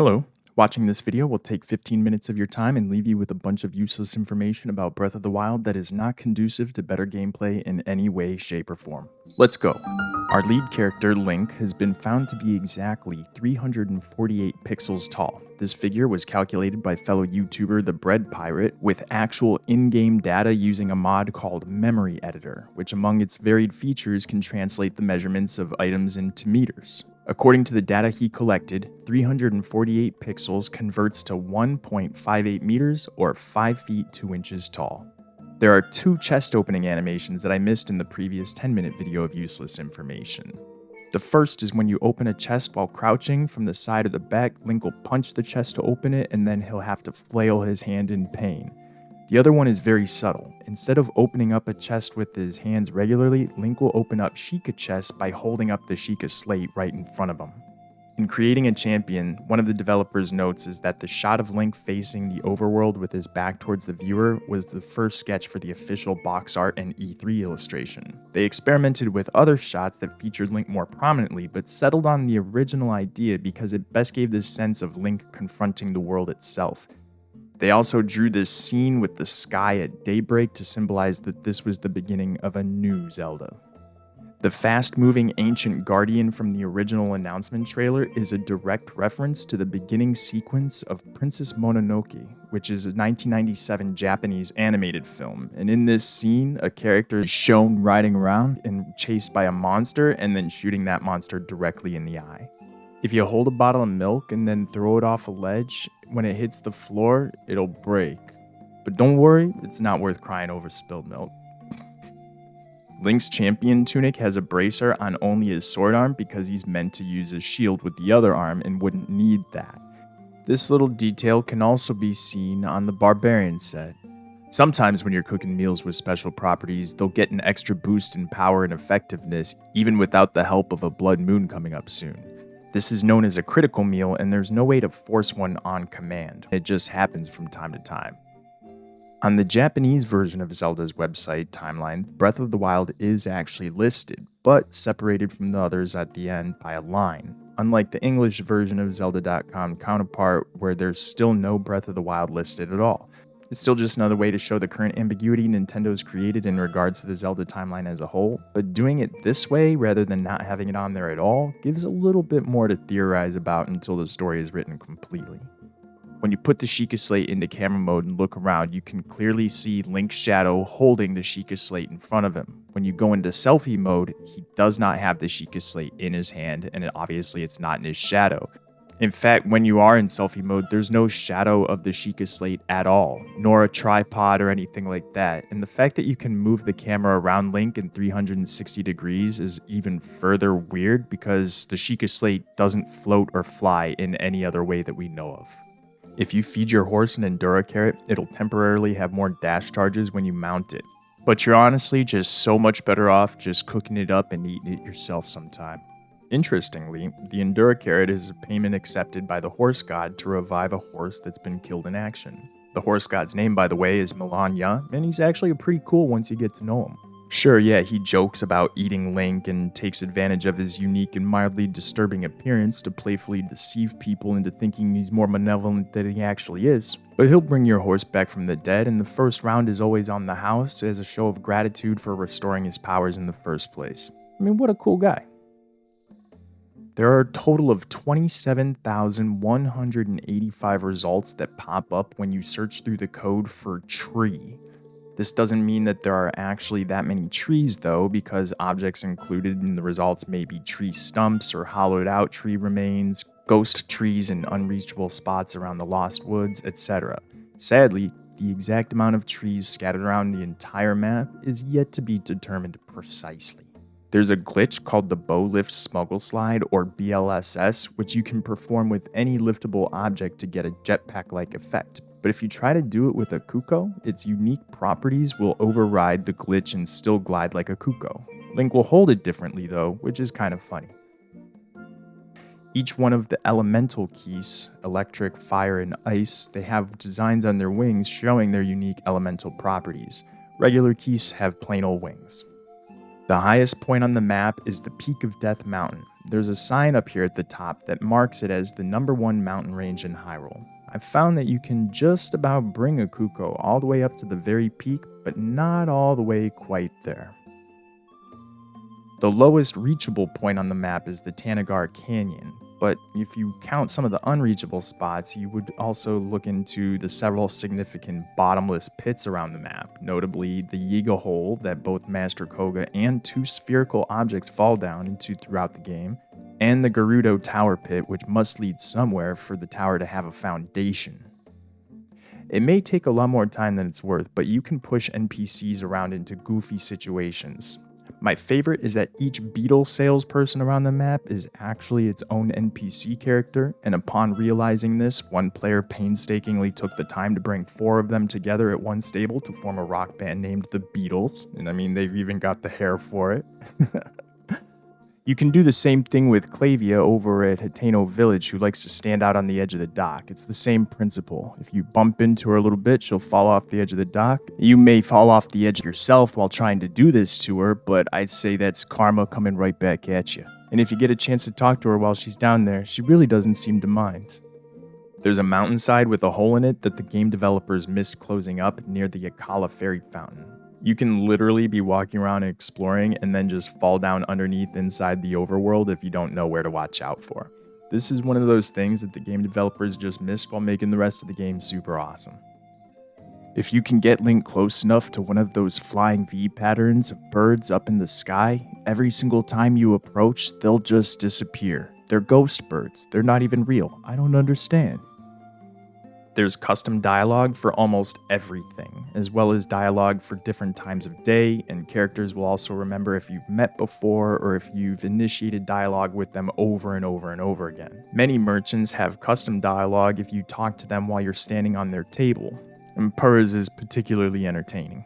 Hello. Watching this video will take 15 minutes of your time and leave you with a bunch of useless information about Breath of the Wild that is not conducive to better gameplay in any way, shape, or form. Let's go. Our lead character, Link, has been found to be exactly 348 pixels tall. This figure was calculated by fellow YouTuber The Bread Pirate with actual in-game data using a mod called Memory Editor, which among its varied features can translate the measurements of items into meters. According to the data he collected, 348 pixels converts to 1.58 meters or 5 feet 2 inches tall. There are two chest opening animations that I missed in the previous 10-minute video of useless information. The first is when you open a chest while crouching from the side or the back, Link will punch the chest to open it and then he'll have to flail his hand in pain. The other one is very subtle. Instead of opening up a chest with his hands regularly, Link will open up Sheikah chests by holding up the Sheikah Slate right in front of him. In creating a champion, one of the developers' notes is that the shot of Link facing the overworld with his back towards the viewer was the first sketch for the official box art and E3 illustration. They experimented with other shots that featured Link more prominently, but settled on the original idea because it best gave this sense of Link confronting the world itself. They also drew this scene with the sky at daybreak to symbolize that this was the beginning of a new Zelda. The fast-moving ancient guardian from the original announcement trailer is a direct reference to the beginning sequence of Princess Mononoke, which is a 1997 Japanese animated film. And in this scene, a character is shown riding around and chased by a monster and then shooting that monster directly in the eye. If you hold a bottle of milk and then throw it off a ledge, when it hits the floor, it'll break. But don't worry, it's not worth crying over spilled milk. Link's champion tunic has a bracer on only his sword arm because he's meant to use his shield with the other arm and wouldn't need that. This little detail can also be seen on the barbarian set. Sometimes when you're cooking meals with special properties, they'll get an extra boost in power and effectiveness even without the help of a blood moon coming up soon. This is known as a critical meal, and there's no way to force one on command. It just happens from time to time. On the Japanese version of Zelda's website timeline, Breath of the Wild is actually listed, but separated from the others at the end by a line, unlike the English version of Zelda.com counterpart where there's still no Breath of the Wild listed at all. It's still just another way to show the current ambiguity Nintendo's created in regards to the Zelda timeline as a whole, but doing it this way rather than not having it on there at all gives a little bit more to theorize about until the story is written completely. When you put the Sheikah Slate into camera mode and look around, you can clearly see Link's shadow holding the Sheikah Slate in front of him. When you go into selfie mode, he does not have the Sheikah Slate in his hand, and obviously it's not in his shadow. In fact, when you are in selfie mode, there's no shadow of the Sheikah Slate at all, nor a tripod or anything like that. And the fact that you can move the camera around Link in 360 degrees is even further weird because the Sheikah Slate doesn't float or fly in any other way that we know of. If you feed your horse an Endura carrot, it'll temporarily have more dash charges when you mount it. But you're honestly just so much better off just cooking it up and eating it yourself sometime. Interestingly, the Endura carrot is a payment accepted by the horse god to revive a horse that's been killed in action. The horse god's name, by the way, is Melania, and he's actually pretty cool once you get to know him. Sure, yeah, he jokes about eating Link and takes advantage of his unique and mildly disturbing appearance to playfully deceive people into thinking he's more malevolent than he actually is. But he'll bring your horse back from the dead, and the first round is always on the house as a show of gratitude for restoring his powers in the first place. I mean, what a cool guy. There are a total of 27,185 results that pop up when you search through the code for tree. This doesn't mean that there are actually that many trees though, because objects included in the results may be tree stumps or hollowed out tree remains, ghost trees in unreachable spots around the lost woods, etc. Sadly, the exact amount of trees scattered around the entire map is yet to be determined precisely. There's a glitch called the Bow Lift Smuggle Slide, or BLSS, which you can perform with any liftable object to get a jetpack-like effect. But if you try to do it with a Kuko, its unique properties will override the glitch and still glide like a Kuko. Link will hold it differently though, which is kind of funny. Each one of the elemental keys, electric, fire, and ice, they have designs on their wings showing their unique elemental properties. Regular keys have plain old wings. The highest point on the map is the Peak of Death Mountain. There's a sign up here at the top that marks it as the #1 mountain range in Hyrule. I've found that you can just about bring a Kuko all the way up to the very peak, but not all the way quite there. The lowest reachable point on the map is the Tanagar Canyon, but if you count some of the unreachable spots, you would also look into the several significant bottomless pits around the map, notably the Yiga Hole that both Master Koga and 2 spherical objects fall down into throughout the game, and the Gerudo Tower Pit, which must lead somewhere for the tower to have a foundation. It may take a lot more time than it's worth, but you can push NPCs around into goofy situations. My favorite is that each beetle salesperson around the map is actually its own NPC character, and upon realizing this, one player painstakingly took the time to bring 4 of them together at one stable to form a rock band named the Beatles, and I mean, they've even got the hair for it. You can do the same thing with Clavia over at Hateno Village, who likes to stand out on the edge of the dock. It's the same principle. If you bump into her a little bit, she'll fall off the edge of the dock. You may fall off the edge yourself while trying to do this to her, but I'd say that's karma coming right back at you. And if you get a chance to talk to her while she's down there, she really doesn't seem to mind. There's a mountainside with a hole in it that the game developers missed closing up near the Akala Fairy Fountain. You can literally be walking around and exploring and then just fall down underneath inside the overworld if you don't know where to watch out for. This is one of those things that the game developers just missed while making the rest of the game super awesome. If you can get Link close enough to one of those flying V patterns of birds up in the sky, every single time you approach, they'll just disappear. They're ghost birds. They're not even real. I don't understand. There's custom dialogue for almost everything, as well as dialogue for different times of day, and characters will also remember if you've met before or if you've initiated dialogue with them over and over and over again. Many merchants have custom dialogue if you talk to them while you're standing on their table, and Purrs is particularly entertaining.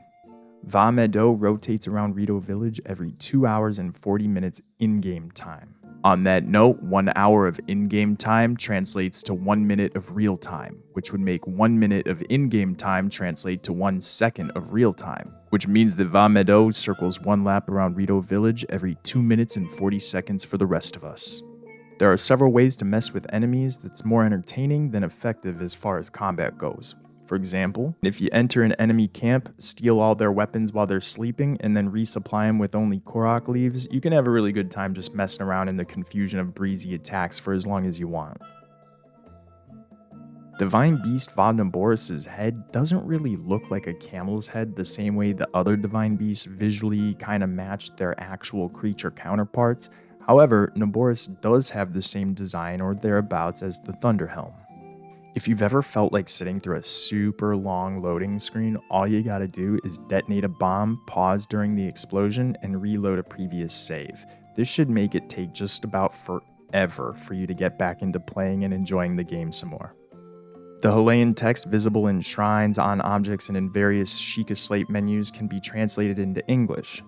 Va Meadow rotates around Rito Village every 2 hours and 40 minutes in-game time. On that note, 1 hour of in-game time translates to 1 minute of real time, which would make 1 minute of in-game time translate to 1 second of real time, which means that Va Meadow circles 1 lap around Rito Village every 2 minutes and 40 seconds for the rest of us. There are several ways to mess with enemies that's more entertaining than effective as far as combat goes. For example, if you enter an enemy camp, steal all their weapons while they're sleeping, and then resupply them with only Korok leaves, you can have a really good time just messing around in the confusion of breezy attacks for as long as you want. Divine Beast Vodnaboris' head doesn't really look like a camel's head the same way the other Divine Beasts visually kind of match their actual creature counterparts. However, Naboris does have the same design or thereabouts as the Thunderhelm. If you've ever felt like sitting through a super long loading screen, all you gotta do is detonate a bomb, pause during the explosion, and reload a previous save. This should make it take just about forever for you to get back into playing and enjoying the game some more. The Halayan text visible in shrines, on objects, and in various Sheikah Slate menus can be translated into English.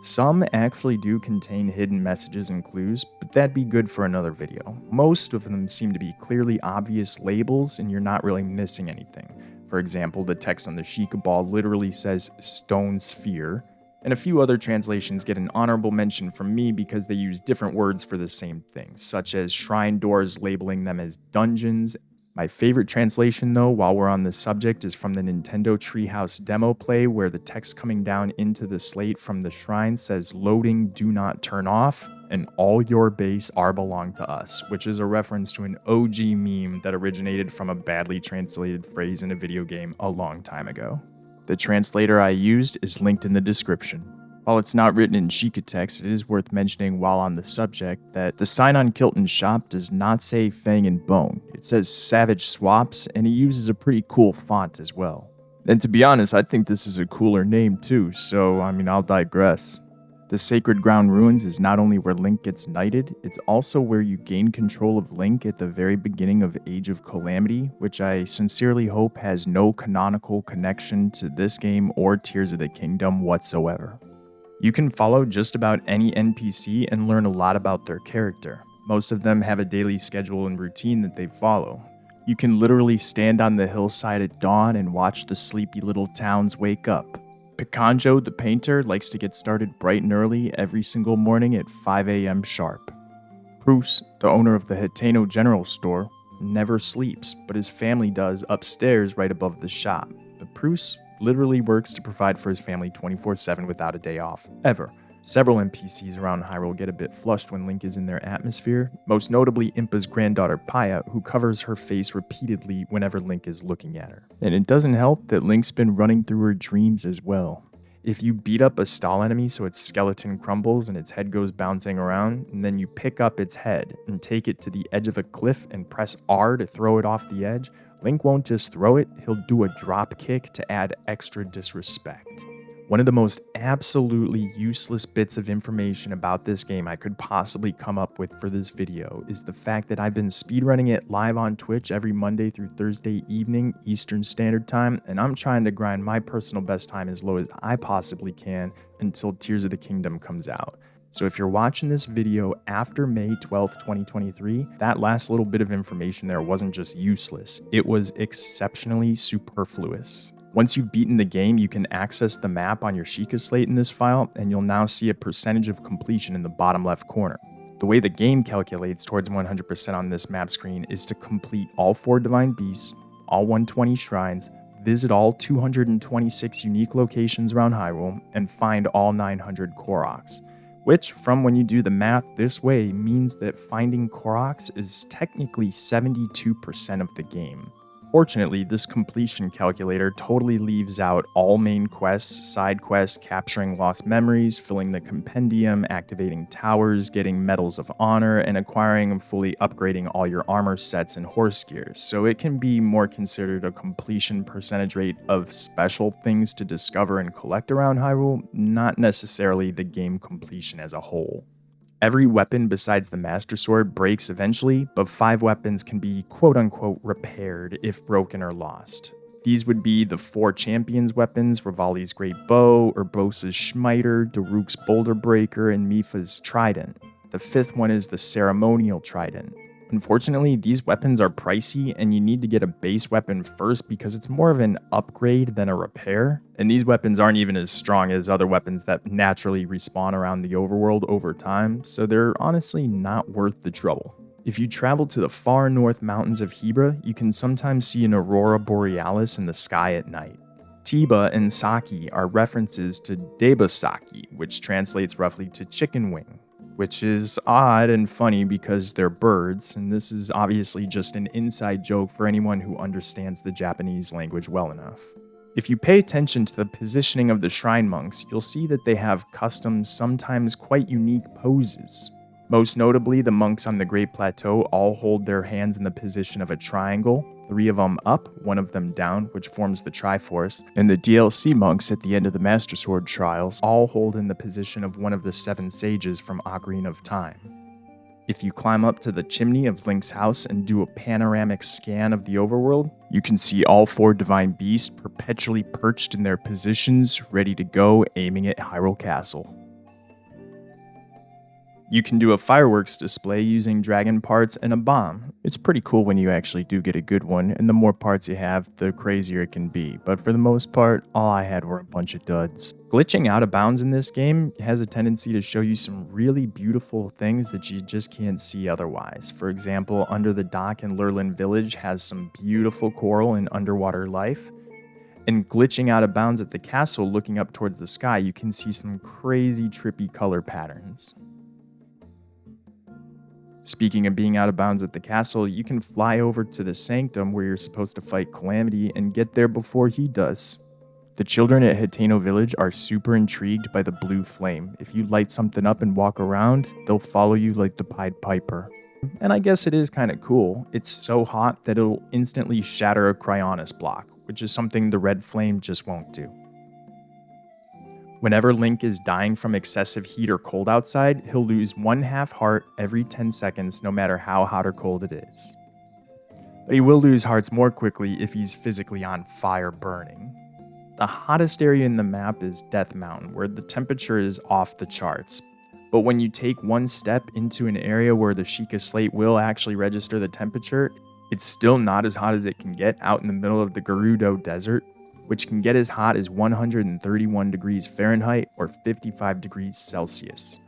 Some actually do contain hidden messages and clues, but that'd be good for another video. Most of them seem to be clearly obvious labels and you're not really missing anything. For example, the text on the Sheikah ball literally says stone sphere, and a few other translations get an honorable mention from me because they use different words for the same thing, such as shrine doors labeling them as dungeons. My favorite translation, though, while we're on this subject, is from the Nintendo Treehouse demo play, where the text coming down into the slate from the shrine says, "Loading, do not turn off, and all your base are belong to us," which is a reference to an OG meme that originated from a badly translated phrase in a video game a long time ago. The translator I used is linked in the description. While it's not written in Sheikah text, it is worth mentioning while on the subject that the sign on Kilton's shop does not say Fang and Bone. It says Savage Swaps, and he uses a pretty cool font as well. And to be honest, I think this is a cooler name too, so I'll digress. The Sacred Ground Ruins is not only where Link gets knighted, it's also where you gain control of Link at the very beginning of Age of Calamity, which I sincerely hope has no canonical connection to this game or Tears of the Kingdom whatsoever. You can follow just about any NPC and learn a lot about their character. Most of them have a daily schedule and routine that they follow. You can literally stand on the hillside at dawn and watch the sleepy little towns wake up. Picanjo the painter likes to get started bright and early every single morning at 5 a.m. sharp. Bruce, the owner of the Hitano General Store, never sleeps, but his family does upstairs right above the shop. But Bruce literally works to provide for his family 24/7 without a day off, ever. Several NPCs around Hyrule get a bit flushed when Link is in their atmosphere, most notably Impa's granddaughter Paya, who covers her face repeatedly whenever Link is looking at her. And it doesn't help that Link's been running through her dreams as well. If you beat up a stall enemy so its skeleton crumbles and its head goes bouncing around, and then you pick up its head and take it to the edge of a cliff and press R to throw it off the edge, Link won't just throw it, he'll do a drop kick to add extra disrespect. One of the most absolutely useless bits of information about this game I could possibly come up with for this video is the fact that I've been speedrunning it live on Twitch every Monday through Thursday evening Eastern Standard Time, and I'm trying to grind my personal best time as low as I possibly can until Tears of the Kingdom comes out. So if you're watching this video after May 12th, 2023, that last little bit of information there wasn't just useless, it was exceptionally superfluous. Once you've beaten the game, you can access the map on your Sheikah Slate in this file, and you'll now see a percentage of completion in the bottom left corner. The way the game calculates towards 100% on this map screen is to complete all 4 Divine Beasts, all 120 shrines, visit all 226 unique locations around Hyrule, and find all 900 Koroks. Which, from when you do the math this way, means that finding Koroks is technically 72% of the game. Fortunately, this completion calculator totally leaves out all main quests, side quests, capturing lost memories, filling the compendium, activating towers, getting medals of honor, and acquiring and fully upgrading all your armor sets and horse gears, so it can be more considered a completion percentage rate of special things to discover and collect around Hyrule, not necessarily the game completion as a whole. Every weapon besides the Master Sword breaks eventually, but 5 weapons can be quote-unquote repaired if broken or lost. These would be the 4 Champions weapons, Revali's Great Bow, Urbosa's Smiter, Daruk's Boulder Breaker, and Mipha's Trident. The 5th one is the Ceremonial Trident. Unfortunately, these weapons are pricey and you need to get a base weapon first because it's more of an upgrade than a repair, and these weapons aren't even as strong as other weapons that naturally respawn around the overworld over time, so they're honestly not worth the trouble. If you travel to the far north mountains of Hebra, you can sometimes see an aurora borealis in the sky at night. Tiba and Saki are references to Debasaki, which translates roughly to chicken wing, which is odd and funny because they're birds, and this is obviously just an inside joke for anyone who understands the Japanese language well enough. If you pay attention to the positioning of the shrine monks, you'll see that they have custom, sometimes quite unique poses. Most notably, the monks on the Great Plateau all hold their hands in the position of a triangle, 3 of them up, 1 of them down, which forms the Triforce, and the DLC monks at the end of the Master Sword trials all hold in the position of one of the 7 sages from Ocarina of Time. If you climb up to the chimney of Link's house and do a panoramic scan of the overworld, you can see all 4 Divine Beasts perpetually perched in their positions, ready to go, aiming at Hyrule Castle. You can do a fireworks display using dragon parts and a bomb. It's pretty cool when you actually do get a good one, and the more parts you have, the crazier it can be, but for the most part, all I had were a bunch of duds. Glitching out of bounds in this game has a tendency to show you some really beautiful things that you just can't see otherwise. For example, Under the Dock in Lurlin Village has some beautiful coral and underwater life. And glitching out of bounds at the castle looking up towards the sky, you can see some crazy trippy color patterns. Speaking of being out of bounds at the castle, you can fly over to the Sanctum where you're supposed to fight Calamity and get there before he does. The children at Hitano Village are super intrigued by the blue flame. If you light something up and walk around, they'll follow you like the Pied Piper. And I guess it is kind of cool. It's so hot that it'll instantly shatter a Cryonis block, which is something the red flame just won't do. Whenever Link is dying from excessive heat or cold outside, he'll lose 1/2 heart every 10 seconds no matter how hot or cold it is. But he will lose hearts more quickly if he's physically on fire burning. The hottest area in the map is Death Mountain, where the temperature is off the charts. But when you take one step into an area where the Sheikah Slate will actually register the temperature, it's still not as hot as it can get out in the middle of the Gerudo Desert, which can get as hot as 131 degrees Fahrenheit or 55 degrees Celsius.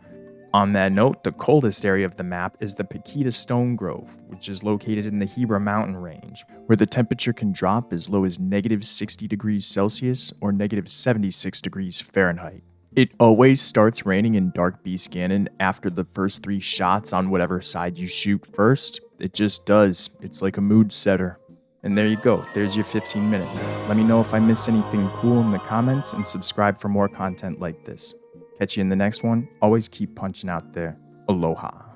On that note, the coldest area of the map is the Paquita Stone Grove, which is located in the Hebra mountain range, where the temperature can drop as low as negative 60 degrees Celsius or negative 76 degrees Fahrenheit. It always starts raining in Dark Beast Ganon after the first 3 shots on whatever side you shoot first. It just does. It's like a mood setter. And there you go, there's your 15 minutes. Let me know if I missed anything cool in the comments and subscribe for more content like this. Catch you in the next one. Always keep punching out there. Aloha.